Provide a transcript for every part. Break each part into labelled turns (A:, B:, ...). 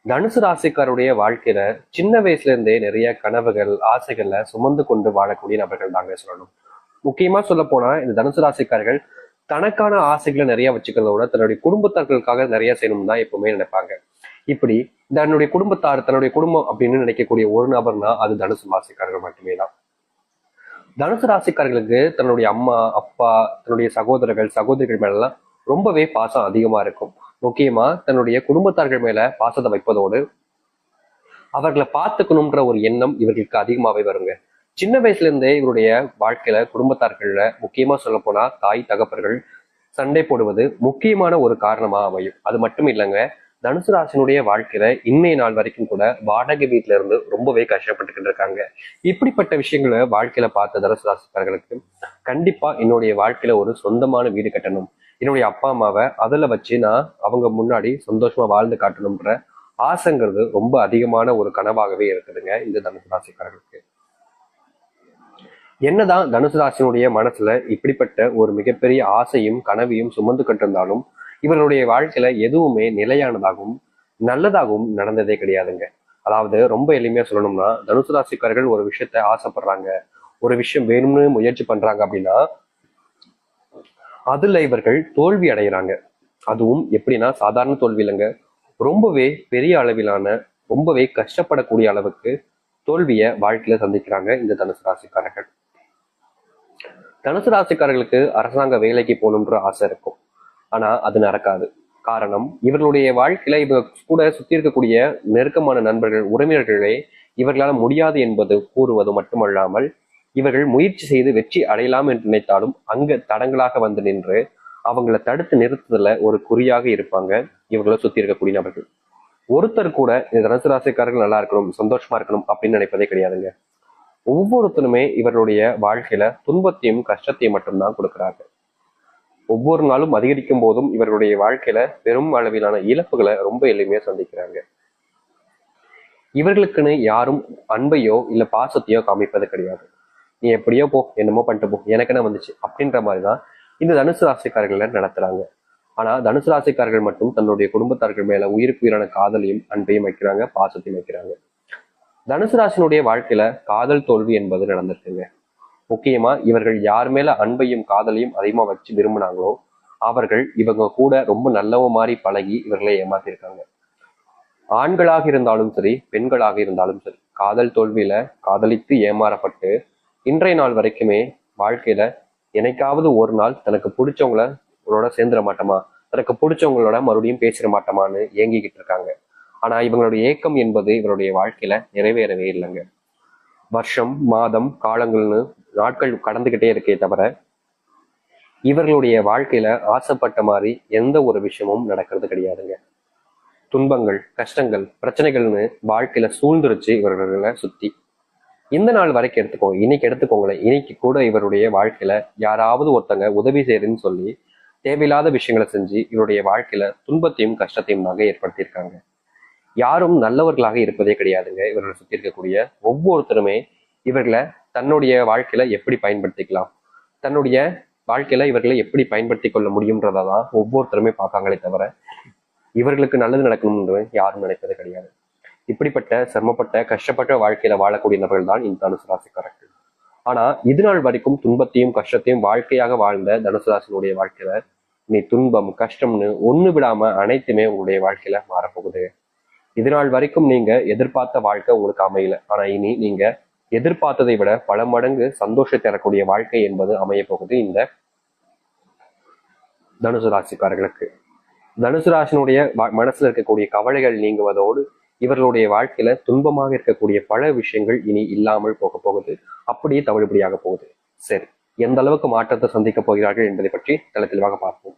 A: தனுசு ராசிக்காருடைய வாழ்க்கையில சின்ன வயசுல இருந்தே நிறைய கனவுகள் ஆசைகள்ல சுமந்து கொண்டு வாழக்கூடிய நபர்கள் தாங்க சொல்லணும். முக்கியமா சொல்ல போனா இந்த தனுசு ராசிக்காரர்கள் தனக்கான ஆசைகளை நிறைய வச்சுக்கிறதோட தன்னுடைய குடும்பத்தார்களுக்காக நிறைய செய்யணும் தான் எப்பவுமே நினைப்பாங்க. இப்படி தன்னுடைய குடும்பத்தார் தன்னுடைய குடும்பம் அப்படின்னு நினைக்கக்கூடிய ஒரு நபர்னா அது தனுசு ராசிக்காரர்கள் மட்டுமே தான். தனுசு ராசிக்காரர்களுக்கு தன்னுடைய அம்மா அப்பா தன்னுடைய சகோதரர்கள் சகோதரிகள் மேலாம் ரொம்பவே பாசம் அதிகமா இருக்கும். முக்கியமா தன்னுடைய குடும்பத்தார்கள் மேல பாசத்தை வைப்பதோடு அவர்களை பார்த்துக்கணும்ன்ற ஒரு எண்ணம் இவர்களுக்கு அதிகமாவே வருங்க. சின்ன வயசுல இருந்தே இவருடைய வாழ்க்கையில குடும்பத்தார்கள்ல முக்கியமா சொல்ல போனா தாய் தகப்பர்கள் சண்டை போடுவது முக்கியமான ஒரு காரணமா அமையும். அது மட்டும் இல்லைங்க, தனுசு ராசினுடைய வாழ்க்கையில இன்னைய நாள் வரைக்கும் கூட வாடகை வீட்டுல இருந்து ரொம்பவே கஷ்டப்பட்டுக்கிட்டு இருக்காங்க. இப்படிப்பட்ட விஷயங்களை வாழ்க்கையில பார்த்த தனுசு ராசிக்காரர்களுக்கு கண்டிப்பா என்னுடைய வாழ்க்கையில ஒரு சொந்தமான வீடு கட்டணும், என்னுடைய அப்பா அம்மாவை அதுல வச்சு நான் அவங்க முன்னாடி சந்தோஷமா வாழ்ந்து காட்டணும்ன்ற ஆசைங்கிறது ரொம்ப அதிகமான ஒரு கனவாகவே இருக்குதுங்க இந்த தனுசு ராசிக்காரர்களுக்கு. என்னதான் தனுசு ராசினுடைய மனசுல இப்படிப்பட்ட ஒரு மிகப்பெரிய ஆசையும் கனவையும் சுமந்து கட்டிருந்தாலும் இவர்களுடைய வாழ்க்கையில எதுவுமே நிலையானதாகவும் நல்லதாகவும் நடந்ததே கிடையாதுங்க. அதாவது ரொம்ப எளிமையா சொல்லணும்னா, தனுசு ராசிக்காரர்கள் ஒரு விஷயத்த ஆசைப்படுறாங்க, ஒரு விஷயம் வேணும்னு முயற்சி பண்றாங்க அப்படின்னா அதுல இவர்கள் தோல்வி அடைகிறாங்க. அதுவும் எப்படின்னா சாதாரண தோல்வி இல்லைங்க, ரொம்பவே பெரிய அளவிலான ரொம்பவே கஷ்டப்படக்கூடிய அளவுக்கு தோல்வியை வாழ்க்கையில சந்திக்கிறாங்க இந்த தனுசு ராசிக்காரர்கள். தனுசு ராசிக்காரர்களுக்கு அரசாங்க வேலைக்கு போகணுன்ற ஆசை இருக்கும், ஆனா அது நடக்காது. காரணம், இவர்களுடைய வாழ்க்கையில இவங்க கூட சுத்தி இருக்கக்கூடிய நெருக்கமான நண்பர்கள் உறவினர்களே இவர்களால் முடியாது என்பது கூறுவது மட்டுமல்லாமல் இவர்கள் முயற்சி செய்து வெற்றி அடையலாம் என்று நினைத்தாலும் அங்க தடங்களாக வந்து நின்று அவங்களை தடுத்து நிறுத்துதல ஒரு குறியாக இருப்பாங்க இவர்களை சுத்தி இருக்கக்கூடிய நபர்கள். ஒருத்தர் கூட இந்த தனுசு ராசிக்காரர்கள் நல்லா இருக்கணும் சந்தோஷமா இருக்கணும் அப்படின்னு நினைப்பதே கிடையாதுங்க. ஒவ்வொருத்தருமே இவர்களுடைய வாழ்க்கையில துன்பத்தையும் கஷ்டத்தையும் மட்டும்தான் கொடுக்குறாங்க. ஒவ்வொரு நாளும் அதிகரிக்கும் போதும் இவர்களுடைய வாழ்க்கையில பெரும் அளவிலான இழப்புகளை ரொம்ப எளிமையா சந்திக்கிறாங்க. இவர்களுக்குன்னு யாரும் அன்பையோ இல்ல பாசத்தையோ காமிப்பது கிடையாது. நீ எப்படியோ போ, என்னமோ பண்ணிட்டு போ, எனக்கு என்ன வந்துச்சு அப்படின்ற மாதிரிதான் இந்த தனுசு ராசிக்காரர்களை நடத்துறாங்க. ஆனா தனுசு ராசிக்காரர்கள் மட்டும் தன்னுடைய குடும்பத்தார்கள் மேல உயிருக்கு உயிரான காதலையும் அன்பையும் வைக்கிறாங்க, பாசத்தையும் வைக்கிறாங்க. தனுசு ராசினுடைய வாழ்க்கையில காதல் தோல்வி என்பது நடந்திருக்குங்க. முக்கியமா இவர்கள் யார் மேல அன்பையும் காதலையும் அதிகமா வச்சு விரும்பினாங்களோ அவர்கள் இவங்க கூட ரொம்ப நல்லவ மாதிரி பழகி இவர்களை ஏமாத்திருக்காங்க. ஆண்களாக இருந்தாலும் சரி பெண்களாக இருந்தாலும் சரி காதல் தோல்வியில காதலித்து ஏமாறப்பட்டு இன்றைய நாள் வரைக்குமே வாழ்க்கையில என்னைக்காவது ஒரு நாள் தனக்கு பிடிச்சவங்களோட சேர்ந்துட மாட்டோமா, தனக்கு பிடிச்சவங்களோட மறுபடியும் பேசிட மாட்டோமான்னு ஏங்கிக்கிட்டு இருக்காங்க. ஆனா இவங்களுடைய ஏக்கம் என்பது இவருடைய வாழ்க்கையில நிறைவேறவே இல்லைங்க. வருஷம் மாதம் காலங்கள்னு நாட்கள் கடந்துகிட்டே இருக்கே தவிர இவர்களுடைய வாழ்க்கையில ஆசைப்பட்ட மாதிரி எந்த ஒரு விஷயமும் நடக்கிறது கிடையாதுங்க. துன்பங்கள் கஷ்டங்கள் பிரச்சனைகள்னு வாழ்க்கையில சூழ்ந்துருச்சு இவர்களை சுத்தி. இந்த நாள் வரைக்கும் எடுத்துக்கோங்க, இன்னைக்கு எடுத்துக்கோங்களேன், இன்னைக்கு கூட இவருடைய வாழ்க்கையில யாராவது ஒருத்தங்க உதவி செய்யுதுன்னு சொல்லி தேவையில்லாத விஷயங்களை செஞ்சு இவருடைய வாழ்க்கையில துன்பத்தையும் கஷ்டத்தையும் தாங்க ஏற்படுத்தியிருக்காங்க. யாரும் நல்லவர்களாக இருப்பதே கிடையாதுங்க. இவர்களை சுத்தி இருக்கக்கூடிய ஒவ்வொருத்தருமே இவர்களை தன்னுடைய வாழ்க்கையில எப்படி பயன்படுத்திக்கலாம், தன்னுடைய வாழ்க்கையில இவர்களை எப்படி பயன்படுத்தி கொள்ள முடியும்ன்றதான் ஒவ்வொருத்தருமே பார்க்காங்களே தவிர இவர்களுக்கு நல்லது நடக்கணும்னு யாரும் நினைப்பது கிடையாது. இப்படிப்பட்ட சிரமப்பட்ட கஷ்டப்பட்ட வாழ்க்கையில வாழக்கூடிய நபர்கள் தான் இந்த தனுசு ராசிக்காரர்கள். ஆனா இது நாள் வரைக்கும் துன்பத்தையும் கஷ்டத்தையும் வாழ்க்கையாக வாழ்ந்த தனுசு ராசினுடைய வாழ்க்கையில நீ துன்பம் கஷ்டம்னு ஒண்ணு விடாம அனைத்துமே உங்களுடைய வாழ்க்கையில மாறப்போகுது. இது நாள் வரைக்கும் நீங்க எதிர்பார்த்த வாழ்க்கை உங்களுக்கு அமையல, ஆனா இனி நீங்க எதிர்பார்த்ததை விட பல மடங்கு சந்தோஷத்தை தரக்கூடிய வாழ்க்கை என்பது அமைய போகுது இந்த தனுசு ராசிக்காரர்களுக்கு. தனுசு ராசினுடைய மனசுல இருக்கக்கூடிய கவலைகள் நீங்குவதோடு இவர்களுடைய வாழ்க்கையில துன்பமாக இருக்கக்கூடிய பல விஷயங்கள் இனி இல்லாமல் போக போகுது, அப்படியே தவிடுபடியாக போகுது. சரி, எந்த அளவுக்கு மாற்றத்தை சந்திக்க போகிறார்கள் என்பதை பற்றி தெளிவாக பார்ப்போம்.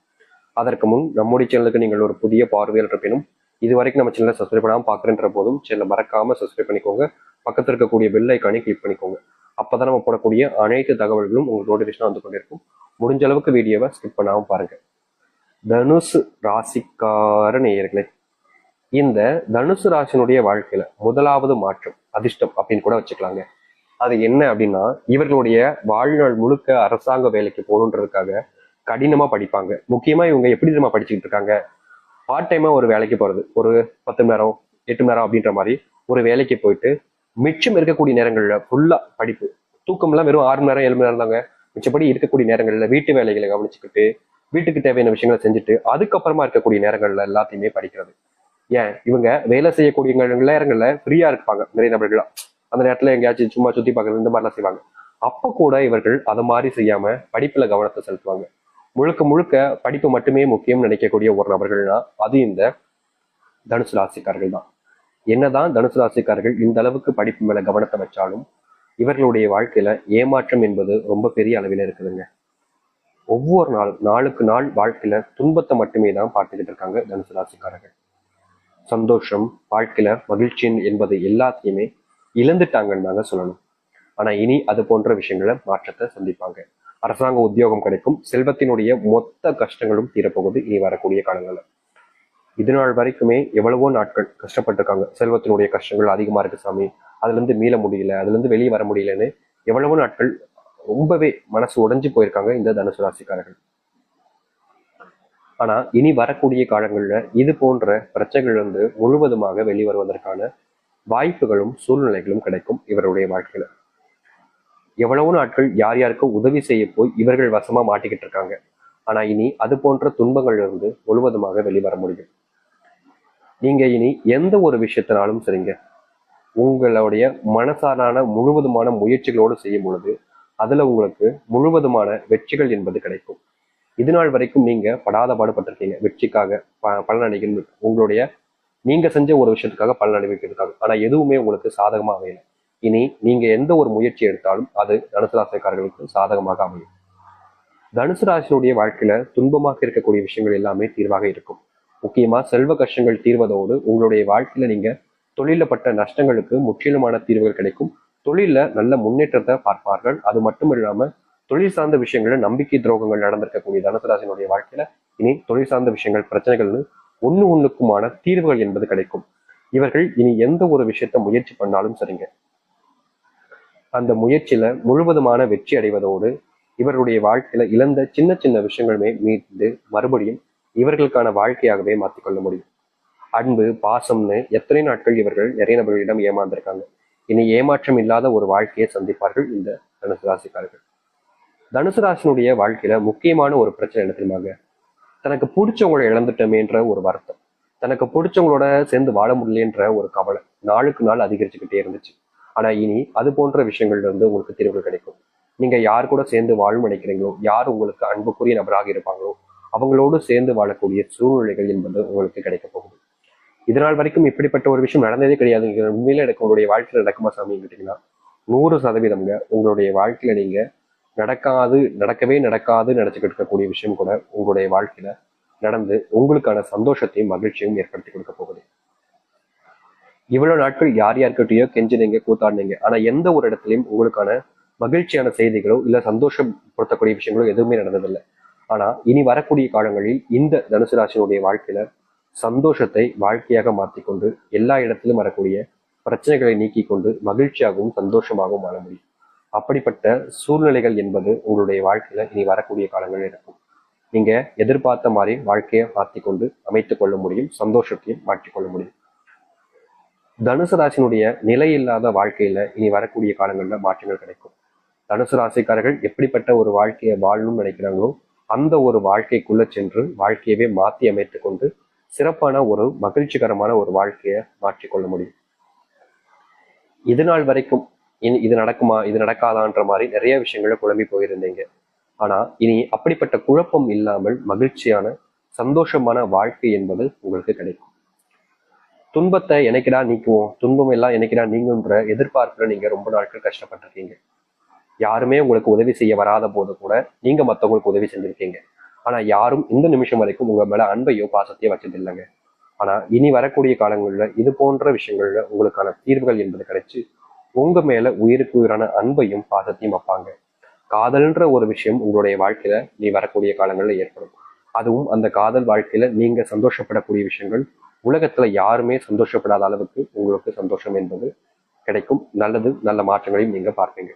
A: அதற்கு முன் நம்முடைய சேனலுக்கு நீங்கள் ஒரு புதிய பார்வையில் இருப்பினும் இது வரைக்கும் நம்ம சேனலை சப்ஸ்கிரைப் பண்ணாமல் பார்க்குறேன்ற போதும் சேனலை மறக்காம சப்ஸ்கிரைப் பண்ணிக்கோங்க. பக்கத்தில் இருக்கக்கூடிய பெல் ஐக்கானை கிளிக் பண்ணிக்கோங்க. அப்பதான் நம்ம போடக்கூடிய அனைத்து தகவல்களும் உங்களுக்கு நோட்டிஃபிகேஷன் வந்து கொண்டிருக்கும். முடிஞ்ச அளவுக்கு வீடியோவை ஸ்கிப் பண்ணாமல் பாருங்க. தனுசு ராசிக்கார நேயர்களே, இந்த தனுசு ராசினுடைய வாழ்க்கையில முதலாவது மாற்றம் அதிர்ஷ்டம் அப்படின்னு கூட வச்சுக்கலாங்க. அது என்ன அப்படின்னா, இவர்களுடைய வாழ்நாள் முழுக்க அரசாங்க வேலைக்கு போகணுன்றதுக்காக கடினமா படிப்பாங்க. முக்கியமா இவங்க எப்படி நம்ம படிச்சுக்கிட்டு இருக்காங்க, பார்ட் டைமா ஒரு வேலைக்கு போறது, ஒரு 10 மணி நேரம் 8 மணி நேரம் அப்படின்ற மாதிரி ஒரு வேலைக்கு போயிட்டு மிச்சம் இருக்கக்கூடிய நேரங்கள்ல ஃபுல்லா படிப்பு, தூக்கம்லாம் வெறும் 6 மணி நேரம் 7 மணி நேரம் தாங்க. மிச்சப்படி இருக்கக்கூடிய நேரங்கள்ல வீட்டு வேலைகளை கவனிச்சுக்கிட்டு வீட்டுக்கு தேவையான விஷயங்களை செஞ்சுட்டு அதுக்கப்புறமா இருக்கக்கூடிய நேரங்கள்ல எல்லாத்தையுமே படிக்கிறது. ஏன் இவங்க வேலை செய்யக்கூடிய நேரங்கள்ல ஃப்ரீயா இருப்பாங்க நிறைய நபர்களா, அந்த நேரத்துல எங்கேயாச்சும் சும்மா சுத்தி பார்க்கறது இந்த மாதிரிலாம் செய்வாங்க. அப்ப கூட இவர்கள் அதை மாதிரி செய்யாம படிப்புல கவனத்தை செலுத்துவாங்க. முழுக்க முழுக்க படிப்பு மட்டுமே முக்கியம் நினைக்கக்கூடிய ஒரு நபர்கள்னா அது இந்த தனுசு ராசிக்காரர்கள் தான். என்னதான் தனுசு ராசிக்காரர்கள் இந்த அளவுக்கு படிப்பு மேல கவனத்தை வச்சாலும் இவர்களுடைய வாழ்க்கையில ஏமாற்றம் என்பது ரொம்ப பெரிய அளவில் இருக்குதுங்க. ஒவ்வொரு நாளுக்கு நாள் வாழ்க்கையில துன்பத்தை மட்டுமே தான் பார்த்துக்கிட்டு இருக்காங்க தனுசு ராசிக்காரர்கள். சந்தோஷம், வாழ்க்கையில மகிழ்ச்சி என்பது எல்லாத்தையுமே இழந்துட்டாங்கன்னு தாங்க சொல்லணும். ஆனா இனி அது போன்ற விஷயங்களை மாற்றத்தை சந்திப்பாங்க. அரசாங்க உத்தியோகம் கிடைக்கும், செல்வத்தினுடைய மொத்த கஷ்டங்களும் தீரப்போகுது இனி வரக்கூடிய காலங்கள்ல. இது நாள் வரைக்குமே எவ்வளவோ நாட்கள் கஷ்டப்பட்டிருக்காங்க, செல்வத்தினுடைய கஷ்டங்கள் அதிகமா இருக்கு சாமி, அதுல இருந்து மீள முடியல, அதுல இருந்து வெளியே வர முடியலன்னு எவ்வளவோ நாட்கள் ரொம்பவே மனசு உடைஞ்சு போயிருக்காங்க இந்த தனுசு ராசிக்காரர்கள். ஆனா இனி வரக்கூடிய காலங்கள்ல இது போன்ற பிரச்சனைகள் இருந்து முழுவதுமாக வெளிவருவதற்கான வாய்ப்புகளும் சூழ்நிலைகளும் கிடைக்கும் இவருடைய வாழ்க்கையில. எவ்வளவோ நாட்கள் யார் யாருக்கும் உதவி செய்ய போய் இவர்கள் வசமா மாட்டிக்கிட்டு இருக்காங்க. ஆனா இனி அது போன்ற துன்பங்கள்ல இருந்து முழுவதுமாக வெளிவர முடியும். நீங்க இனி எந்த ஒரு விஷயத்தினாலும் சரிங்க, உங்களுடைய மனசாரான முழுவதுமான முயற்சிகளோடு செய்யும் பொழுது அதுல உங்களுக்கு முழுவதுமான வெற்றிகள் என்பது கிடைக்கும். இது நாள் வரைக்கும் நீங்க படாத பாடுபட்டிருக்கீங்க வெற்றிக்காக, பலன் அடைக்கணும், உங்களுடைய நீங்க செஞ்ச ஒரு விஷயத்துக்காக பலன் அனுபவிக்கிறதுக்காக. ஆனா எதுவுமே உங்களுக்கு சாதகமா அமையல. இனி நீங்க எந்த ஒரு முயற்சி எடுத்தாலும் அது தனுசு ராசிக்காரர்களுக்கு சாதகமாக அமையும். தனுசு ராசியினுடைய வாழ்க்கையில துன்பமாக இருக்கக்கூடிய விஷயங்கள் எல்லாமே தீர்வாக இருக்கும். முக்கியமா செல்வ கஷ்டங்கள் தீர்வதோடு உங்களுடைய வாழ்க்கையில நீங்க தொழில பட்ட நஷ்டங்களுக்கு முற்றிலுமான தீர்வுகள் கிடைக்கும். தொழில நல்ல முன்னேற்றத்தை பார்ப்பார்கள். அது மட்டும் இல்லாம தொழில் சார்ந்த விஷயங்கள நம்பிக்கை துரோகங்கள் நடந்திருக்கக்கூடிய தனுசு ராசியினுடைய வாழ்க்கையில இனி தொழில் சார்ந்த விஷயங்கள் பிரச்சனைகள்னு ஒண்ணுக்குமான தீர்வுகள் என்பது கிடைக்கும். இவர்கள் இனி எந்த ஒரு விஷயத்த முயற்சி பண்ணாலும் சரிங்க, அந்த முயற்சியில முழுவதுமான வெற்றி அடைவதோடு இவர்களுடைய வாழ்க்கையில இழந்த சின்ன சின்ன விஷயங்களுமே மீண்டு மறுபடியும் இவர்களுக்கான வாழ்க்கையாகவே மாற்றிக்கொள்ள முடியும். அன்பு, பாசம்னு எத்தனை நாட்கள் இவர்கள் நிறைய நபர்களிடம் ஏமாந்திருக்காங்க. இனி ஏமாற்றம் இல்லாத ஒரு வாழ்க்கையை சந்திப்பார்கள் இந்த தனுசு ராசிக்காரர்கள். தனுசு ராசினுடைய வாழ்க்கையில முக்கியமான ஒரு பிரச்சனை என்ன தெரியுமாங்க? தனக்கு பிடிச்சவங்களை இழந்துட்டோமேன்ற ஒரு வருத்தம், தனக்கு பிடிச்சவங்களோட சேர்ந்து வாழ முடியலன்ற ஒரு கவலை நாளுக்கு நாள் அதிகரிச்சுக்கிட்டே இருந்துச்சு. ஆனா இனி அது போன்ற விஷயங்கள்ல இருந்து உங்களுக்கு தீர்வுகள் கிடைக்கும். நீங்க யார் கூட சேர்ந்து வாழும் நினைக்கிறீங்களோ, யார் உங்களுக்கு அன்புக்குரிய நபராக இருப்பாங்களோ அவங்களோடு சேர்ந்து வாழக்கூடிய சூழ்நிலைகள் என்பது உங்களுக்கு கிடைக்க போகுது. இதனால் வரைக்கும் இப்படிப்பட்ட ஒரு விஷயம் நடந்ததே கிடையாது. உண்மையில எனக்கு உங்களுடைய வாழ்க்கையில நடக்குமா சாமி கேட்டீங்கன்னா 100% உங்களுடைய வாழ்க்கையில நீங்க நடக்கவே நடக்காது நினைச்சுக்கிட்டு இருக்கக்கூடிய விஷயம் கூட உங்களுடைய வாழ்க்கையில நடந்து உங்களுக்கான சந்தோஷத்தையும் மகிழ்ச்சியும் ஏற்படுத்தி கொடுக்க போகுது. இவ்வளவு நாட்கள் யார் யார்கிட்டயோ கெஞ்சினீங்க, கூத்தாடினீங்க, ஆனா எந்த ஒரு இடத்துலையும் உங்களுக்கான மகிழ்ச்சியான செய்திகளோ இல்ல சந்தோஷப்படுத்தக்கூடிய விஷயங்களோ எதுவுமே நடந்ததில்லை. ஆனா இனி வரக்கூடிய காலங்களில் இந்த தனுசு ராசியினுடைய வாழ்க்கையில சந்தோஷத்தை வாழ்க்கையாக மாற்றிக்கொண்டு எல்லா இடத்திலும் வரக்கூடிய பிரச்சனைகளை நீக்கி கொண்டு மகிழ்ச்சியாகவும் சந்தோஷமாகவும் வாழ முடியும். அப்படிப்பட்ட சூழ்நிலைகள் என்பது உங்களுடைய வாழ்க்கையில இனி வரக்கூடிய காலங்கள் இருக்கும். நீங்க எதிர்பார்த்த மாதிரி வாழ்க்கையை மாற்றிக்கொண்டு அமைத்துக் கொள்ள முடியும், சந்தோஷத்தையும் மாற்றிக்கொள்ள முடியும். தனுசு ராசினுடைய நிலையில்லாத வாழ்க்கையில இனி வரக்கூடிய காலங்கள்ல மாற்றங்கள் கிடைக்கும். தனுசு ராசிக்காரர்கள் எப்படிப்பட்ட ஒரு வாழ்க்கையை வாழணும்னு நினைக்கிறாங்களோ அந்த ஒரு வாழ்க்கைக்குள்ள சென்று வாழ்க்கையவே மாற்றி அமைத்துக் கொண்டு சிறப்பான ஒரு மகிழ்ச்சிகரமான ஒரு வாழ்க்கையை மாற்றிக்கொள்ள முடியும். இது நாள் வரைக்கும் இது நடக்குமா, இது நடக்காதான்ற மாதிரி நிறைய விஷயங்களை குழம்பி போயிருந்தீங்க. ஆனா இனி அப்படிப்பட்ட குழப்பம் இல்லாமல் மகிழ்ச்சியான சந்தோஷமான வாழ்க்கை என்பது உங்களுக்கு கிடைக்கும். துன்பத்தை என்னைக்கிடா நீக்குவோம், துன்பம் எல்லாம் என்னைக்கிடா நீங்குன்ற எதிர்பார்ப்புல நீங்க ரொம்ப நாட்கள் கஷ்டப்பட்டிருக்கீங்க. யாருமே உங்களுக்கு உதவி செய்ய வராத போது கூட நீங்க மற்றவங்களுக்கு உதவி செஞ்சிருக்கீங்க. ஆனா யாரும் இந்த நிமிஷம் வரைக்கும் உங்க மேல அன்பையோ பாசத்தையோ வச்சது இல்லைங்க. ஆனா இனி வரக்கூடிய காலங்கள்ல இது போன்ற விஷயங்கள்ல உங்களுக்கான தீர்வுகள் என்பது கிடைச்சு உங்க மேல உயிருக்கு உயிரான அன்பையும் பாசத்தையும் வைப்பாங்க. காதல்ன்ற ஒரு விஷயம் உங்களுடைய வாழ்க்கையில நீ வரக்கூடிய காலங்கள்ல ஏற்படும். அதுவும் அந்த காதல் வாழ்க்கையில நீங்க சந்தோஷப்படக்கூடிய விஷயங்கள் உலகத்துல யாருமே சந்தோஷப்படாத அளவுக்கு உங்களுக்கு சந்தோஷம் என்பது கிடைக்கும். நல்லது, நல்ல மாற்றங்களையும் நீங்க பார்ப்பீங்க.